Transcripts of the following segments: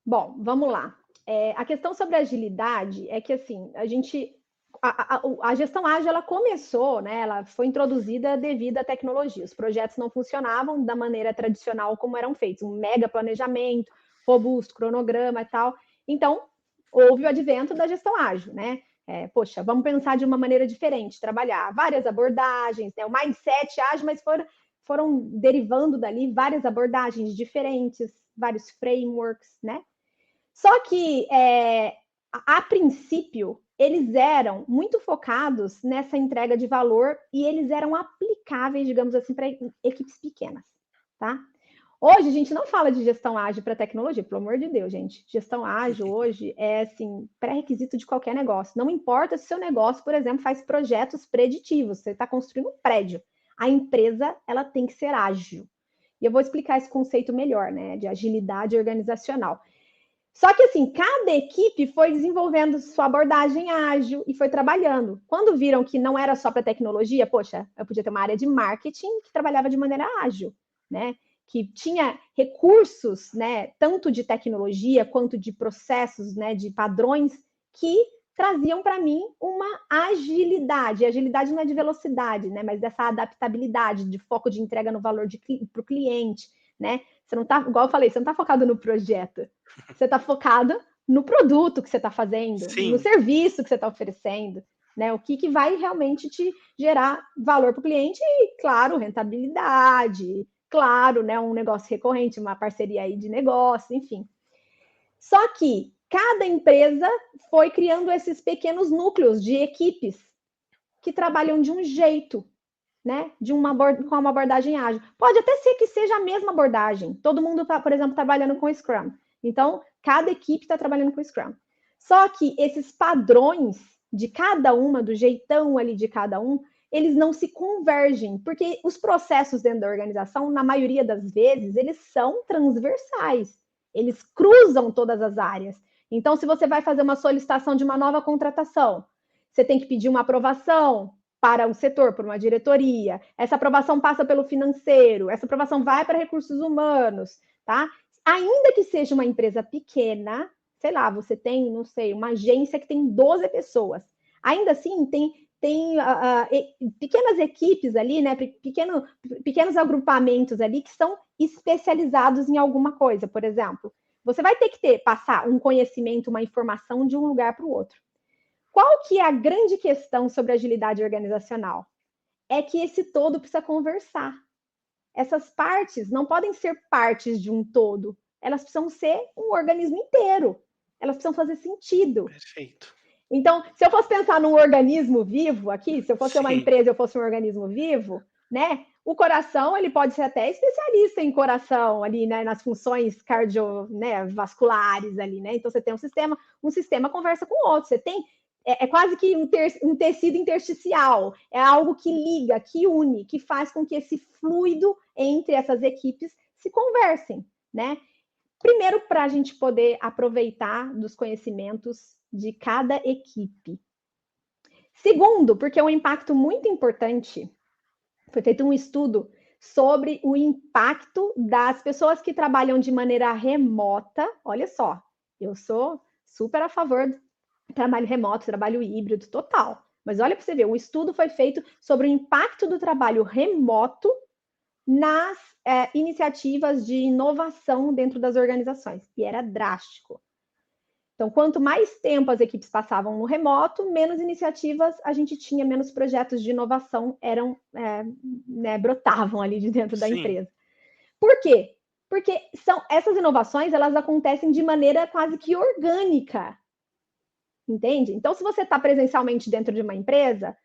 Bom, vamos lá. A questão sobre agilidade é que, assim, a gestão ágil, ela começou, né? Ela foi introduzida devido à tecnologia. Os projetos não funcionavam da maneira tradicional como eram feitos, um mega planejamento, robusto, cronograma e tal. Então, houve o advento da gestão ágil, né? Poxa, vamos pensar de uma maneira diferente, trabalhar várias abordagens, né? O mindset ágil, mas foram derivando dali várias abordagens diferentes, vários frameworks, né? Só que, a princípio, eles eram muito focados nessa entrega de valor e eles eram aplicáveis, digamos assim, para equipes pequenas, tá? Hoje, a gente não fala de gestão ágil para tecnologia, pelo amor de Deus, gente. Gestão ágil hoje é, assim, pré-requisito de qualquer negócio. Não importa se o seu negócio, por exemplo, faz projetos preditivos, você está construindo um prédio. A empresa, ela tem que ser ágil. E eu vou explicar esse conceito melhor, né, de agilidade organizacional. Só que, assim, cada equipe foi desenvolvendo sua abordagem ágil e foi trabalhando. Quando viram que não era só para tecnologia, poxa, eu podia ter uma área de marketing que trabalhava de maneira ágil, né? Que tinha recursos, né, tanto de tecnologia quanto de processos, né, de padrões que traziam para mim uma agilidade. Agilidade não é de velocidade, né, mas dessa adaptabilidade, de foco de entrega no valor para o cliente, né? Você não está, igual eu falei, você não está focado no projeto, você está focado no produto que você está fazendo, no Sim. serviço que você está oferecendo, né? O que vai realmente te gerar valor para o cliente e, claro, rentabilidade, claro, né? Um negócio recorrente, uma parceria aí de negócio, enfim. Só que cada empresa foi criando esses pequenos núcleos de equipes que trabalham de um jeito, né? Com uma abordagem ágil. Pode até ser que seja a mesma abordagem. Todo mundo está, por exemplo, trabalhando com Scrum. Então, cada equipe está trabalhando com Scrum. Só que esses padrões de cada uma, do jeitão ali de cada um, eles não se convergem, porque os processos dentro da organização, na maioria das vezes, eles são transversais. Eles cruzam todas as áreas. Então, se você vai fazer uma solicitação de uma nova contratação, você tem que pedir uma aprovação para o setor, por uma diretoria. Essa aprovação passa pelo financeiro, essa aprovação vai para recursos humanos, tá? Ainda que seja uma empresa pequena, sei lá, você tem, não sei, uma agência que tem 12 pessoas. Ainda assim, tem pequenas equipes ali, né? Pequenos agrupamentos ali que são especializados em alguma coisa, por exemplo. Você vai ter que passar um conhecimento, uma informação de um lugar para o outro. Qual que é a grande questão sobre agilidade organizacional? É que esse todo precisa conversar. Essas partes não podem ser partes de um todo. Elas precisam ser um organismo inteiro. Elas precisam fazer sentido. Perfeito. Então, se eu fosse pensar num organismo vivo aqui, se eu fosse uma Sim. empresa, eu fosse um organismo vivo, né? O coração, ele pode ser até especialista em coração ali, né? Nas funções cardiovasculares ali, né? Então, você tem um sistema conversa com o outro. Você tem quase que um tecido intersticial. É algo que liga, que une, que faz com que esse fluido entre essas equipes se conversem, né? Primeiro, para a gente poder aproveitar dos conhecimentos de cada equipe. Segundo, porque é um impacto muito importante. Foi feito um estudo sobre o impacto das pessoas que trabalham de maneira remota. Olha só, eu sou super a favor do trabalho remoto, trabalho híbrido total. Mas olha para você ver, um estudo foi feito sobre o impacto do trabalho remoto nas iniciativas de inovação dentro das organizações. E era drástico. Então, quanto mais tempo as equipes passavam no remoto, menos iniciativas a gente tinha, menos projetos de inovação brotavam ali de dentro da Sim. empresa. Por quê? Porque essas inovações, elas acontecem de maneira quase que orgânica, entende? Então, se você está presencialmente dentro de uma empresa,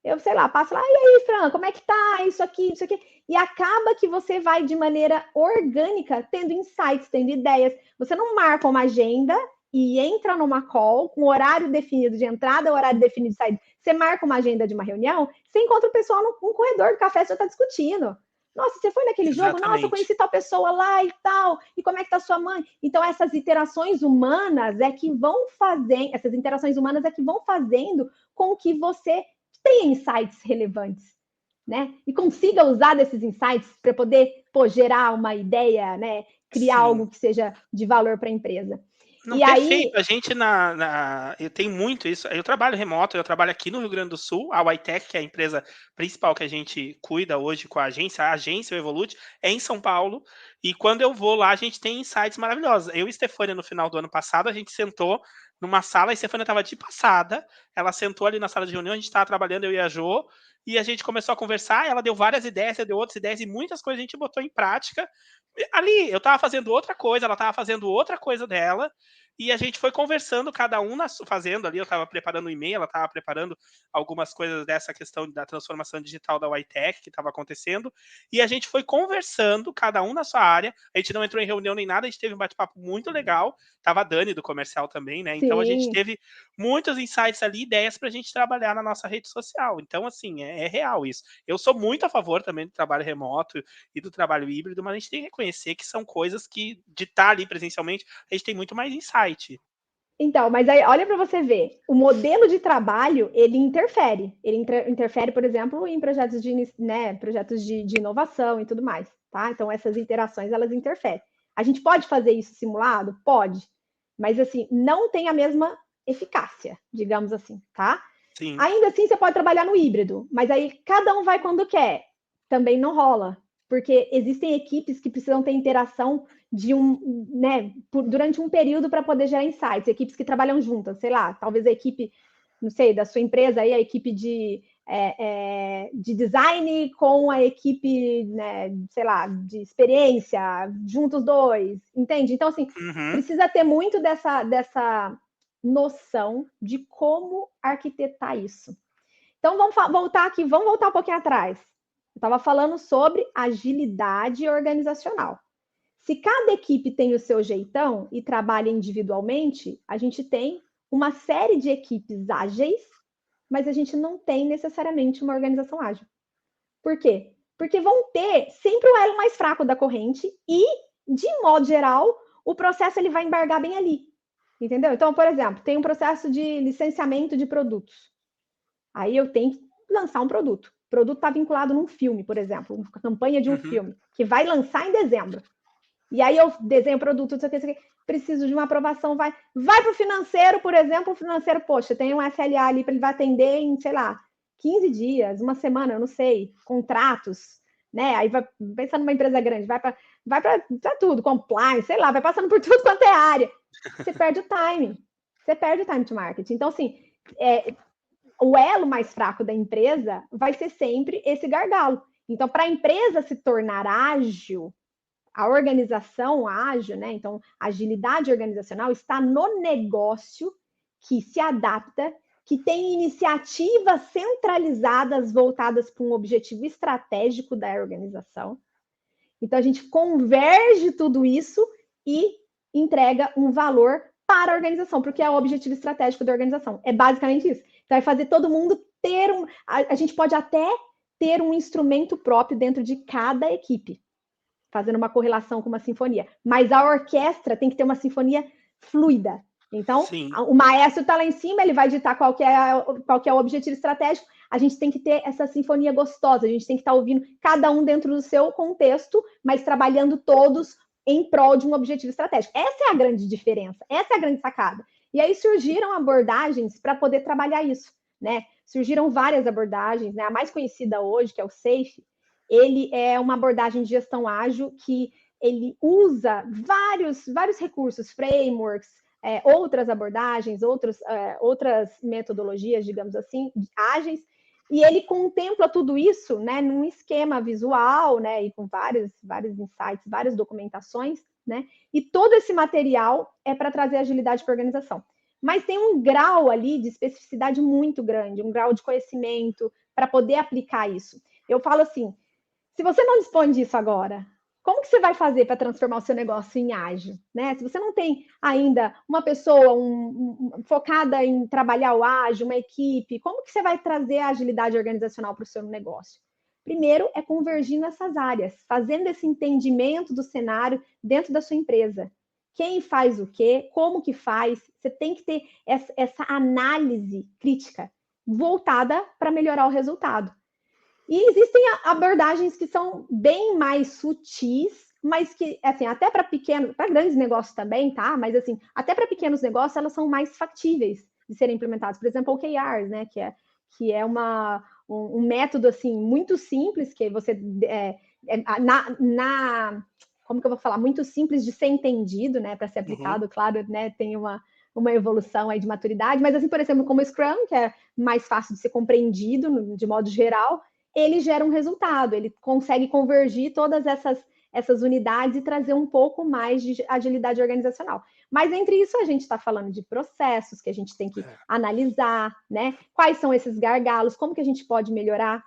eu sei lá, passo lá, e aí, Fran, como é que tá isso aqui, isso aqui? E acaba que você vai de maneira orgânica, tendo insights, tendo ideias. Você não marca uma agenda e entra numa call com horário definido de entrada, horário definido de saída. Você marca uma agenda de uma reunião, você encontra o pessoal num corredor do café, você já está discutindo. Nossa, você foi naquele jogo? Nossa, eu Exatamente. conheci tal pessoa lá e tal. E como é que tá sua mãe? Então, essas interações humanas é que vão fazendo, essas interações humanas é que vão fazendo com que você tenha insights relevantes, né? E consiga usar desses insights para poder gerar uma ideia, né? Criar Sim. algo que seja de valor para a empresa. Não, E perfeito. aí, A gente eu tenho muito isso. Eu trabalho remoto, eu trabalho aqui no Rio Grande do Sul, a Ytech, que é a empresa principal que a gente cuida hoje com a agência, o Evolute, é em São Paulo. E quando eu vou lá, a gente tem insights maravilhosos. Eu e Stefânia, no final do ano passado, a gente sentou numa sala, a Stefânia estava de passada, ela sentou ali na sala de reunião, a gente estava trabalhando, eu e a Jo, e a gente começou a conversar, ela deu várias ideias, eu deu outras ideias, e muitas coisas a gente botou em prática. Ali, eu estava fazendo outra coisa, ela estava fazendo outra coisa dela, e a gente foi conversando, cada um fazendo ali. Eu estava preparando o e-mail, ela estava preparando algumas coisas dessa questão da transformação digital da Ytech que estava acontecendo, e a gente foi conversando, cada um na sua área. A gente não entrou em reunião nem nada, a gente teve um bate-papo muito legal. Tava a Dani do comercial também, né? Então a gente sim. teve muitos insights ali, ideias para a gente trabalhar na nossa rede social. Então, assim, é real isso. Eu sou muito a favor também do trabalho remoto e do trabalho híbrido, mas a gente tem que reconhecer que são coisas que, de estar ali presencialmente, a gente tem muito mais insight. Então, mas aí olha para você ver, o modelo de trabalho ele interfere. Ele interfere, por exemplo, em projetos de inovação e tudo mais, tá? Então essas interações elas interferem. A gente pode fazer isso simulado? Pode, mas assim, não tem a mesma eficácia, digamos assim, tá? Sim. Ainda assim, você pode trabalhar no híbrido, mas aí cada um vai quando quer. Também não rola, porque existem equipes que precisam ter interação durante um período para poder gerar insights, equipes que trabalham juntas, sei lá, talvez a equipe, não sei, da sua empresa aí, a equipe de design com a equipe, né, sei lá, de experiência, juntos dois, entende? Então, assim, Uhum. precisa ter muito dessa noção de como arquitetar isso. Então, vamos voltar aqui, vamos voltar um pouquinho atrás. Eu estava falando sobre agilidade organizacional. Se cada equipe tem o seu jeitão e trabalha individualmente, a gente tem uma série de equipes ágeis, mas a gente não tem necessariamente uma organização ágil. Por quê? Porque vão ter sempre o elo mais fraco da corrente e, de modo geral, o processo ele vai embargar bem ali. Entendeu? Então, por exemplo, tem um processo de licenciamento de produtos. Aí eu tenho que lançar um produto. O produto está vinculado num filme, por exemplo, uma campanha de um Uhum. filme, que vai lançar em dezembro. E aí eu desenho o produto, isso aqui, preciso de uma aprovação, vai para o financeiro, por exemplo, o financeiro, poxa, tem um SLA ali para ele vai atender em, sei lá, 15 dias, uma semana, eu não sei, contratos, né? Aí vai pensando numa empresa grande, vai para tudo, compliance, sei lá, vai passando por tudo quanto é área. Você perde o time. Você perde o time to market. Então, assim, o elo mais fraco da empresa vai ser sempre esse gargalo. Então, para a empresa se tornar ágil, a organização ágil, né? Então, a agilidade organizacional está no negócio que se adapta, que tem iniciativas centralizadas voltadas para um objetivo estratégico da organização. Então, a gente converge tudo isso e entrega um valor para a organização, porque é o objetivo estratégico da organização. É basicamente isso. Então, é fazer todo mundo ter um. A gente pode até ter um instrumento próprio dentro de cada equipe, fazendo uma correlação com uma sinfonia. Mas a orquestra tem que ter uma sinfonia fluida. Então, Sim. o maestro está lá em cima, ele vai ditar qual que é o objetivo estratégico. A gente tem que ter essa sinfonia gostosa, a gente tem que estar ouvindo cada um dentro do seu contexto, mas trabalhando todos em prol de um objetivo estratégico. Essa é a grande diferença, essa é a grande sacada. E aí surgiram abordagens para poder trabalhar isso, né? Surgiram várias abordagens, né? A mais conhecida hoje, que é o SAFe, ele é uma abordagem de gestão ágil que ele usa vários recursos, frameworks, outras abordagens, outras metodologias, digamos assim, ágeis, e ele contempla tudo isso, né, num esquema visual, né, e com vários insights, várias documentações, né, e todo esse material é para trazer agilidade para a organização. Mas tem um grau ali de especificidade muito grande, um grau de conhecimento para poder aplicar isso. Eu falo assim, se você não dispõe disso agora, como que você vai fazer para transformar o seu negócio em ágil? Né? Se você não tem ainda uma pessoa focada em trabalhar o ágil, uma equipe, como que você vai trazer a agilidade organizacional para o seu negócio? Primeiro é convergindo essas áreas, fazendo esse entendimento do cenário dentro da sua empresa. Quem faz o quê? Como que faz? Você tem que ter essa análise crítica voltada para melhorar o resultado. E existem abordagens que são bem mais sutis, mas que, assim, até para grandes negócios também, tá? Mas, assim, até para pequenos negócios, elas são mais factíveis de serem implementadas. Por exemplo, OKRs, né? Que é um método, assim, muito simples, que você... como que eu vou falar? Muito simples de ser entendido, né? Para ser aplicado, claro, né? Tem uma evolução aí de maturidade, mas, assim, por exemplo, como o Scrum, que é mais fácil de ser compreendido, de modo geral, ele gera um resultado, ele consegue convergir todas essas unidades e trazer um pouco mais de agilidade organizacional. Mas entre isso a gente está falando de processos que a gente tem que analisar, né? Quais são esses gargalos, como que a gente pode melhorar?